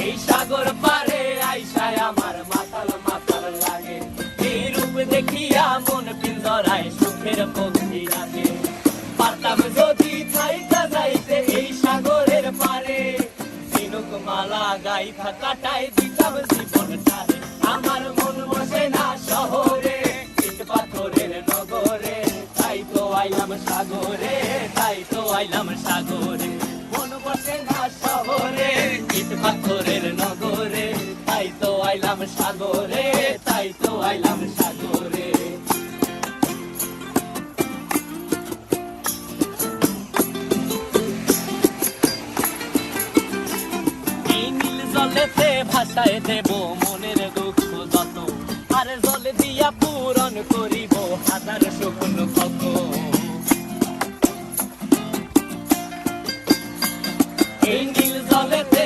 এই সাগর পারে আইসায় আমার মাতাল মাতাল লাগে, এই রূপ দেখিয়া মন পিঞ্জরায় সুখের পক্ষী রাখে। পারতাম যদি থাইকা যাইতে এই সাগরের পারে, ঝিনুক মালা গাইথা কাটাই দিতাম জীবনটারে। আমার মন বসে না শহরে, ইট পাথরের নগরে, তাই তো আইলাম সাগরে, তাই তো আইলাম সাগরে। মন বসে না শহরে, ইট পাথরের নগরে, তাই তো আইলাম সাগরে, তাই তো আইলাম সাগরে। এই নীল জলেতে ভাসায় দেব মনের দুঃখ যত, আর জলে দিয়া পূরণ করিব হাজার স্বপ্ন কত। এই নীল জলেতে